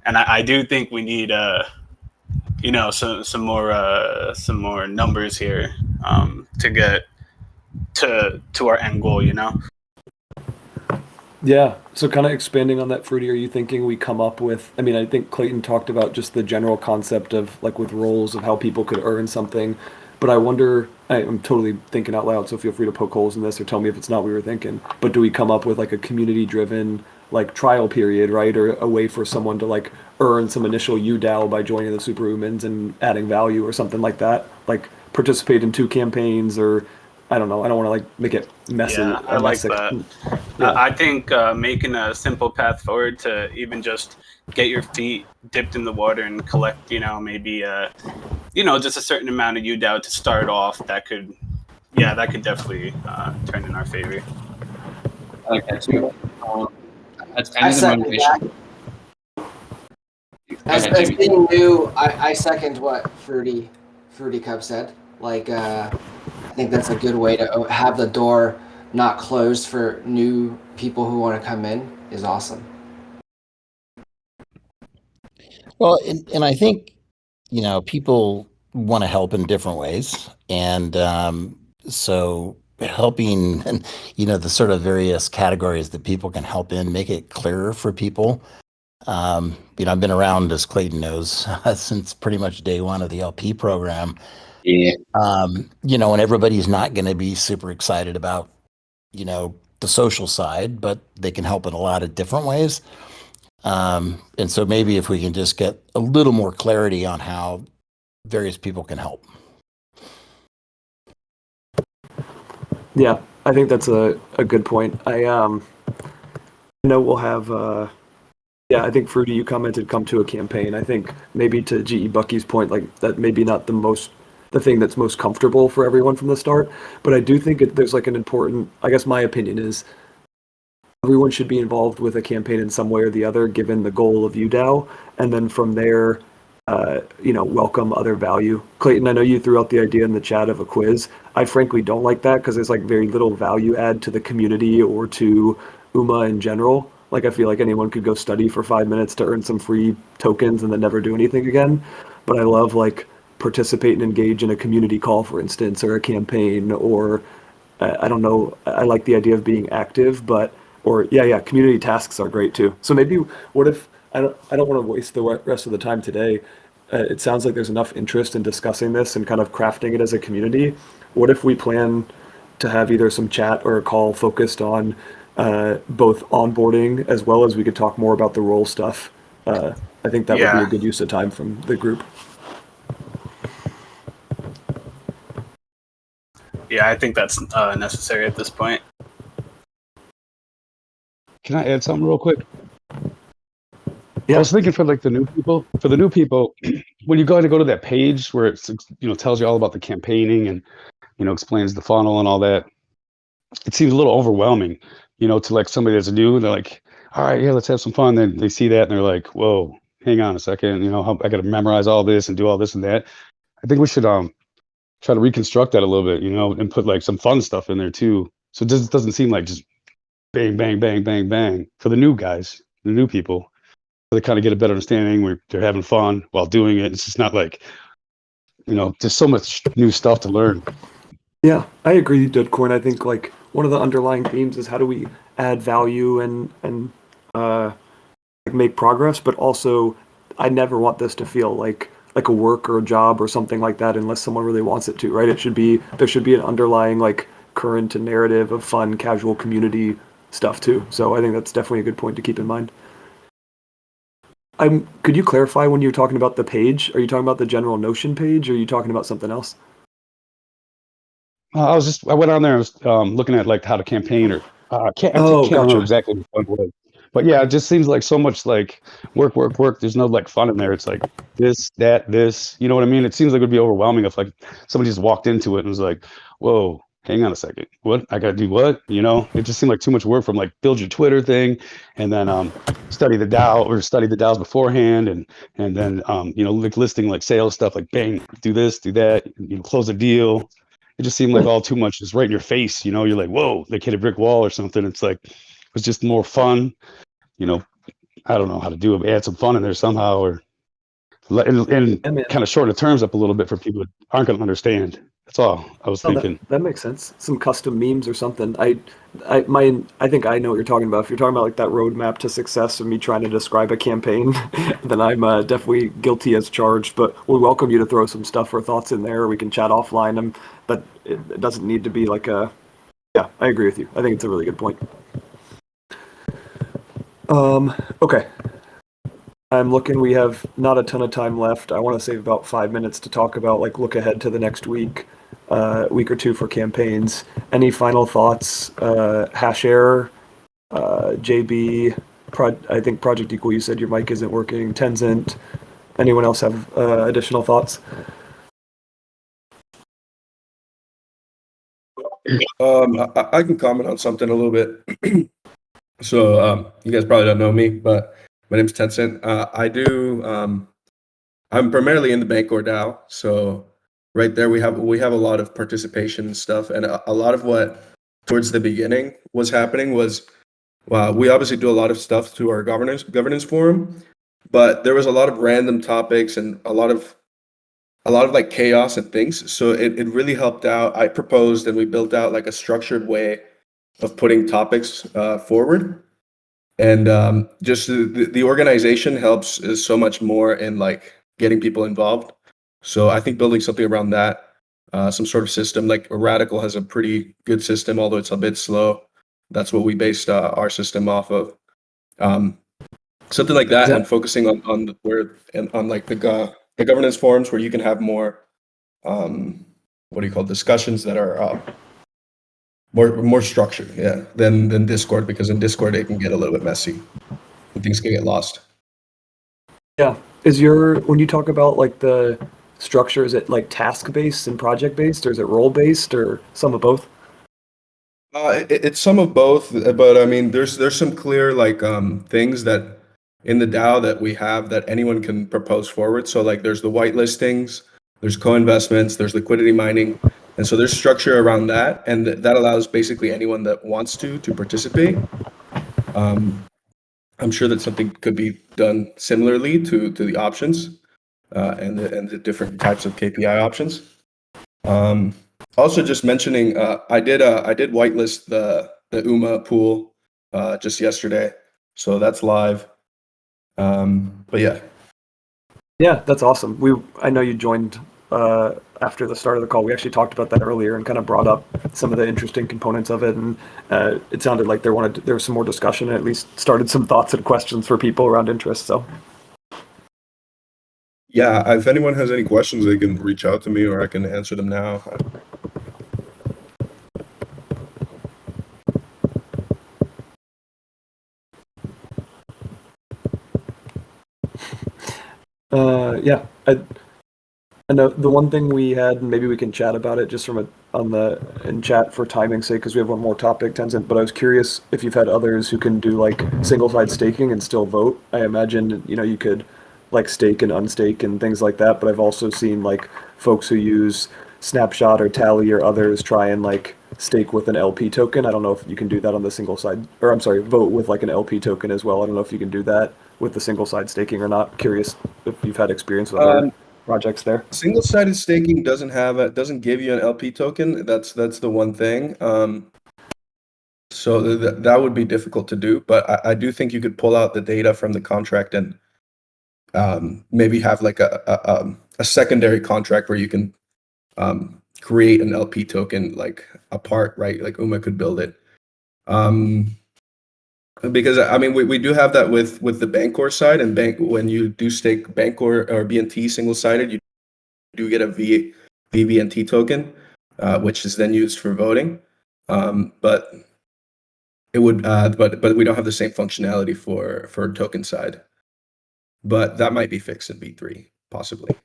I do think we need some more numbers here to get to our end goal. Yeah. So kind of expanding on that, Fruity, are you thinking we come up with, I mean, I think Clayton talked about just the general concept of like with roles of how people could earn something, but I wonder, I'm totally thinking out loud, so feel free to poke holes in this or tell me if it's not what we were thinking, but do we come up with like a community driven like trial period, right? Or a way for someone to like earn some initial UDAO by joining the SuperUMANs and adding value or something like that? Like participate in 2 campaigns, or I don't know. I don't want to like make it messy. Yeah, I like that. Yeah. I think making a simple path forward to even just get your feet dipped in the water and collect, maybe just a certain amount of UDAO to start off. That could definitely turn in our favor. I like that too. That's kind I of the second motivation. As being new, I second what Fruity Cup said. Like, I think that's a good way to have the door not closed for new people who want to come in is awesome. Well, and I think, people want to help in different ways. And so helping, and, the sort of various categories that people can help in, make it clearer for people. I've been around, as Clayton knows, since pretty much day one of the LP program. Yeah. And everybody's not going to be super excited about, the social side, but they can help in a lot of different ways. And so maybe if we can just get a little more clarity on how various people can help. Yeah, I think that's a good point. I know we'll have yeah, I think Fruity, you commented come to a campaign. I think maybe to GE Bucky's point, like that maybe not the thing that's most comfortable for everyone from the start, but I do think there's like an important, I guess my opinion is everyone should be involved with a campaign in some way or the other, given the goal of UDAO, and then from there, welcome other value. Clayton, I know you threw out the idea in the chat of a quiz. I frankly don't like that because there's like very little value add to the community or to UMA in general. Like I feel like anyone could go study for 5 minutes to earn some free tokens and then never do anything again. But I love like participate and engage in a community call, for instance, or a campaign, or I don't know. I like the idea of being active, but or yeah, community tasks are great too. So maybe what if I don't want to waste the rest of the time today. It sounds like there's enough interest in discussing this and kind of crafting it as a community. What if we plan to have either some chat or a call focused on both onboarding as well as we could talk more about the role stuff? I think that would be a good use of time from the group. Yeah, I think that's necessary at this point. Can I add something real quick? Yeah. I was thinking for the new people, when you go to that page where it's tells you all about the campaigning and explains the funnel and all that, it seems a little overwhelming, to like somebody that's new. And they're like, all right, yeah, let's have some fun. Then they see that and they're like, whoa, hang on a second, I got to memorize all this and do all this and that. I think we should try to reconstruct that a little bit, and put like some fun stuff in there too. So it just doesn't seem like just bang, bang, bang, bang, bang for the new guys, the new people. So they kind of get a better understanding where they're having fun while doing it. It's just not like, there's so much new stuff to learn. Yeah, I agree, Dudcorn. I think like one of the underlying themes is how do we add value and make progress, but also I never want this to feel like a work or a job or something like that unless someone really wants it to, right? There should be an underlying like current and narrative of fun, casual community stuff too. So I think that's definitely a good point to keep in mind. Could you clarify when you're talking about the page? Are you talking about the general Notion page or are you talking about something else? I went on there and was looking at like how to campaign or I can't Gotcha. remember exactly what it was. But yeah, it just seems like so much like work. There's no like fun in there. It's like this, that, this, you know what I mean? It seems like it would be overwhelming if like somebody just walked into it and was like, whoa, hang on a second. What? I got to do what? It just seemed like too much work from like build your Twitter thing and then study the DAO or study the DAOs beforehand and then like listing like sales stuff like bang, do this, do that, close a deal. It just seemed like all too much is right in your face. You're like, whoa, they hit a brick wall or something. It's like, it was just more fun. I don't know how to do it. Add some fun in there somehow or and kind of shorten the terms up a little bit for people that aren't going to understand. That's all I was thinking. That makes sense. Some custom memes or something. I think I know what you're talking about. If you're talking about like that roadmap to success of me trying to describe a campaign, then I'm definitely guilty as charged. But we welcome you to throw some stuff or thoughts in there. We can chat offline. But it doesn't need to be like a. Yeah, I agree with you. I think it's a really good point. Okay. I'm looking, we have not a ton of time left. I want to save about 5 minutes to talk about like look ahead to the next week or two for campaigns. Any final thoughts? Hash Error, JB, I think Project Equal, you said your mic isn't working. Tenzent. Anyone else have additional thoughts? I can comment on something a little bit. So you guys probably don't know me, but my name's Tencent. I'm primarily in the Bancor DAO. So right there we have a lot of participation and stuff, and a lot of what towards the beginning was happening was we obviously do a lot of stuff through our governance forum, but there was a lot of random topics and a lot of like chaos and things. So it really helped out. I proposed and we built out like a structured way of putting topics forward. And just the organization helps is so much more in like getting people involved. So I think building something around that, some sort of system like Radical has a pretty good system, although it's a bit slow. That's what we based our system off of. Something like that, and focusing on like the governance forums where you can have more, what do you call, discussions that are more structured, yeah, than Discord, because in Discord it can get a little bit messy and things can get lost. Yeah. When you talk about like the structure, is it like task based and project based, or is it role based, or some of both? It's some of both, but I mean, there's some clear like things that in the DAO that we have that anyone can propose forward. So like there's the whitelistings, there's co-investments, there's liquidity mining, and so there's structure around that, and that allows basically anyone that wants to participate. I'm sure that something could be done similarly to the options and the different types of KPI options. Also, just mentioning, I did whitelist the UMA pool just yesterday, so that's live. But yeah. Yeah, that's awesome. I know you joined after the start of the call. We actually talked about that earlier and kind of brought up some of the interesting components of it, and it sounded like there was some more discussion, and at least started some thoughts and questions for people around interest. So Yeah, if anyone has any questions, they can reach out to me, or I can answer them now. yeah, I know the one thing we had, and maybe we can chat about it just in chat for timing's sake, because we have one more topic, Tenzin. But I was curious if you've had others who can do like single side staking and still vote. I imagine you could like stake and unstake and things like that. But I've also seen like folks who use Snapshot or Tally or others try and like stake with an LP token. I don't know if you can do that on the single side, or I'm sorry, vote with like an LP token as well. I don't know if you can do that with the single side staking or not. Curious if you've had experience with other projects there. Single-sided staking doesn't give you an LP token. That's the one thing. So that would be difficult to do, but I do think you could pull out the data from the contract and maybe have like a secondary contract where you can create an LP token like apart, right? Like UMA could build it. Because I mean, we do have that with the Bancor side, and when you do stake Bancor or BNT single-sided, you do get a VBNT token, which is then used for voting. But it would, but we don't have the same functionality for token side. But that might be fixed in V3, possibly.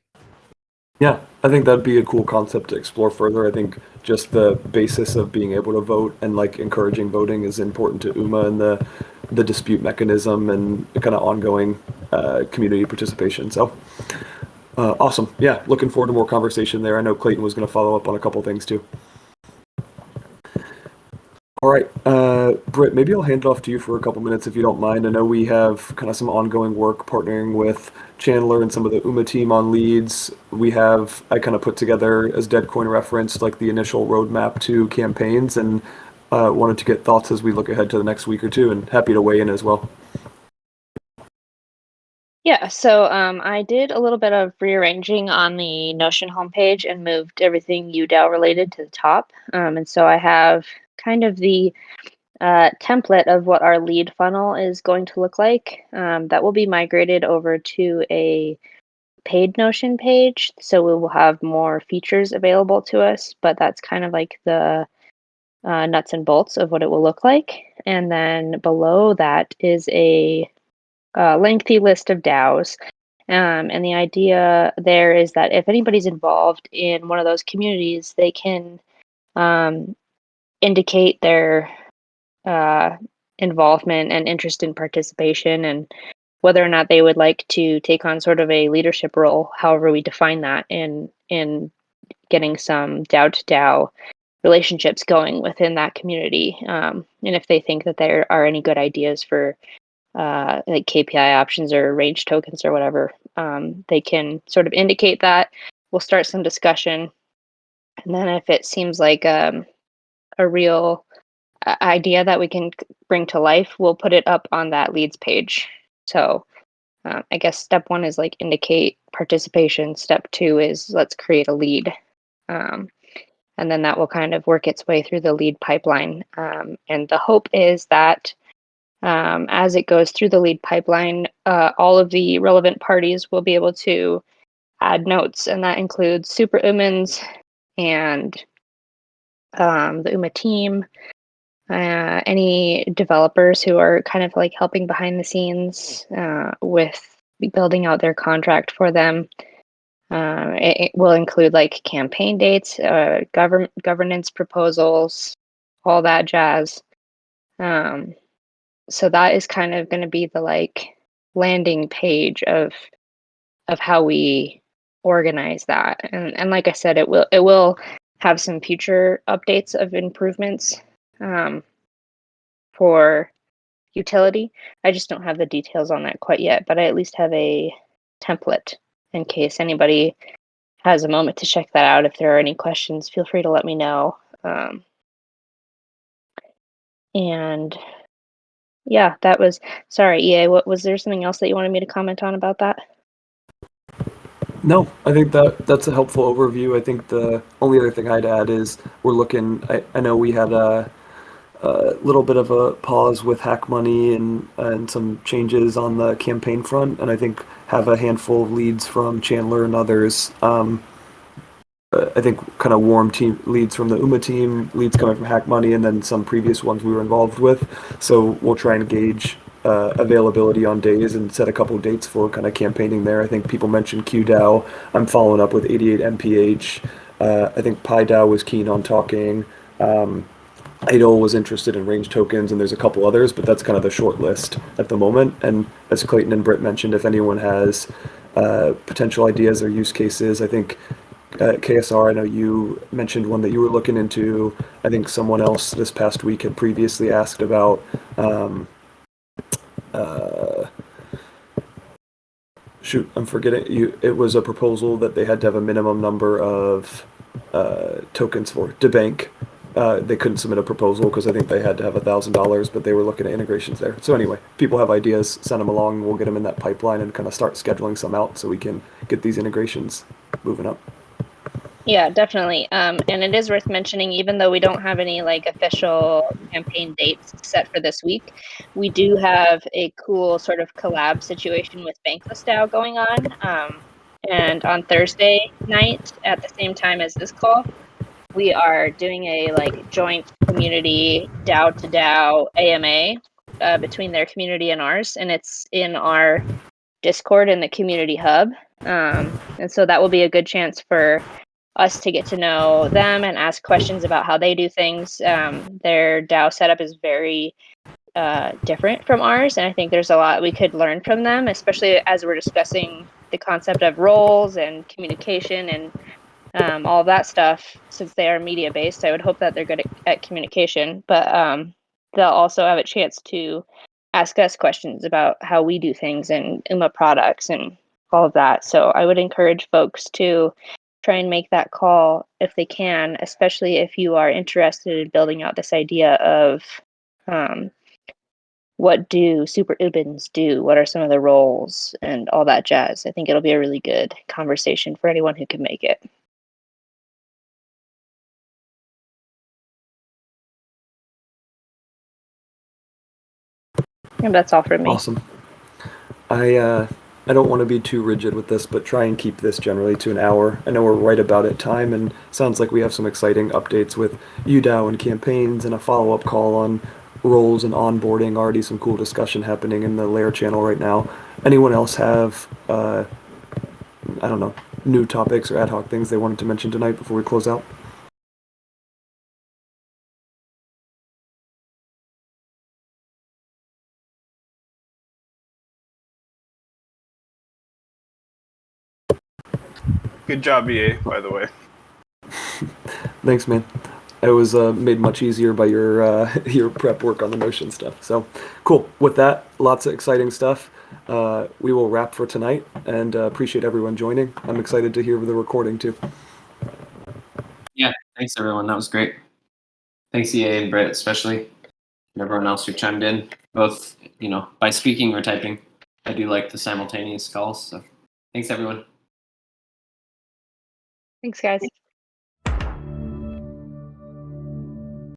Yeah, I think that'd be a cool concept to explore further. I think just the basis of being able to vote and like encouraging voting is important to UMA, and the dispute mechanism and the kind of ongoing community participation. So awesome. Yeah, looking forward to more conversation there. I know Clayton was going to follow up on a couple things too. All right, Britt, maybe I'll hand it off to you for a couple minutes if you don't mind. I know we have kind of some ongoing work partnering with Chandler and some of the UMA team on leads. I kind of put together, as Deadcoin referenced, like the initial roadmap to campaigns, and wanted to get thoughts as we look ahead to the next week or two, and happy to weigh in as well. Yeah, so I did a little bit of rearranging on the Notion homepage and moved everything UDAO related to the top. And so I have kind of the template of what our lead funnel is going to look like. That will be migrated over to a paid Notion page. So we will have more features available to us, but that's kind of like the nuts and bolts of what it will look like. And then below that is a lengthy list of DAOs. And the idea there is that if anybody's involved in one of those communities, they can indicate their involvement and interest in participation, and whether or not they would like to take on sort of a leadership role, however we define that, in getting some DAO to DAO relationships going within that community. And if they think that there are any good ideas for like KPI options or range tokens or whatever, they can sort of indicate that. We'll start some discussion, and then if it seems like a real idea that we can bring to life, we'll put it up on that leads page. So I guess step one is like indicate participation. Step two is let's create a lead. And then that will kind of work its way through the lead pipeline. And the hope is that as it goes through the lead pipeline, all of the relevant parties will be able to add notes, and that includes SuperUMANs and the UMA team, any developers who are kind of like helping behind the scenes with building out their contract for them. It will include like campaign dates, governance proposals, all that jazz. So that is kind of going to be the like landing page of how we organize that. And like I said, it will have some future updates of improvements for utility. I just don't have the details on that quite yet, but I at least have a template in case anybody has a moment to check that out. If there are any questions, feel free to let me know. And yeah, that was, sorry, EA, what was there something else that you wanted me to comment on about that? No, I think that's a helpful overview. I think the only other thing I'd add is we're looking, I know we had a little bit of a pause with hack money and some changes on the campaign front, and I think have a handful of leads from Chandler and others. I think kind of warm team leads from the UMA team, leads coming from Hack Money, and then some previous ones we were involved with. So we'll try and gauge availability on days and set a couple of dates for kind of campaigning there. I think people mentioned QDAO. I'm following up with 88 MPH. I think PyDAO was keen on talking. Idol was interested in range tokens, and there's a couple others, but that's kind of the short list at the moment. And as Clayton and Britt mentioned, if anyone has potential ideas or use cases, I think KSR, I know you mentioned one that you were looking into. I think someone else this past week had previously asked about shoot, I'm forgetting you. It was a proposal that they had to have a minimum number of tokens for to bank. They couldn't submit a proposal because I think they had to have $1,000, but they were looking at integrations there. So anyway, people have ideas, send them along. We'll get them in that pipeline and kind of start scheduling some out so we can get these integrations moving up. Yeah, definitely. And it is worth mentioning, even though we don't have any like official campaign dates set for this week, we do have a cool sort of collab situation with Bankless DAO going on. And on Thursday night, at the same time as this call, we are doing a like joint community DAO to DAO AMA between their community and ours, and it's in our Discord in the community hub. And so that will be a good chance for us to get to know them and ask questions about how they do things. Their DAO setup is very different from ours, and I think there's a lot we could learn from them, especially as we're discussing the concept of roles and communication and all of that stuff. Since they are media based, I would hope that they're good at communication, but they'll also have a chance to ask us questions about how we do things and UMA products and all of that. So I would encourage folks to try and make that call if they can, especially if you are interested in building out this idea of what do SuperUMANs do? What are some of the roles and all that jazz? I think it'll be a really good conversation for anyone who can make it. And that's all from me. Awesome. I don't want to be too rigid with this, but try and keep this generally to an hour. I know we're right about at time, and sounds like we have some exciting updates with UDAO and campaigns and a follow-up call on roles and onboarding. Already some cool discussion happening in the Lair channel right now. Anyone else have, I don't know, new topics or ad hoc things they wanted to mention tonight before we close out? Good job, EA, by the way. Thanks, man. It was made much easier by your your prep work on the Notion stuff. So cool. With that, lots of exciting stuff. We will wrap for tonight, and appreciate everyone joining. I'm excited to hear the recording too. Yeah, thanks everyone. That was great. Thanks EA and Brett especially, and everyone else who chimed in, both by speaking or typing. I do like the simultaneous calls. So thanks everyone. Thanks, guys.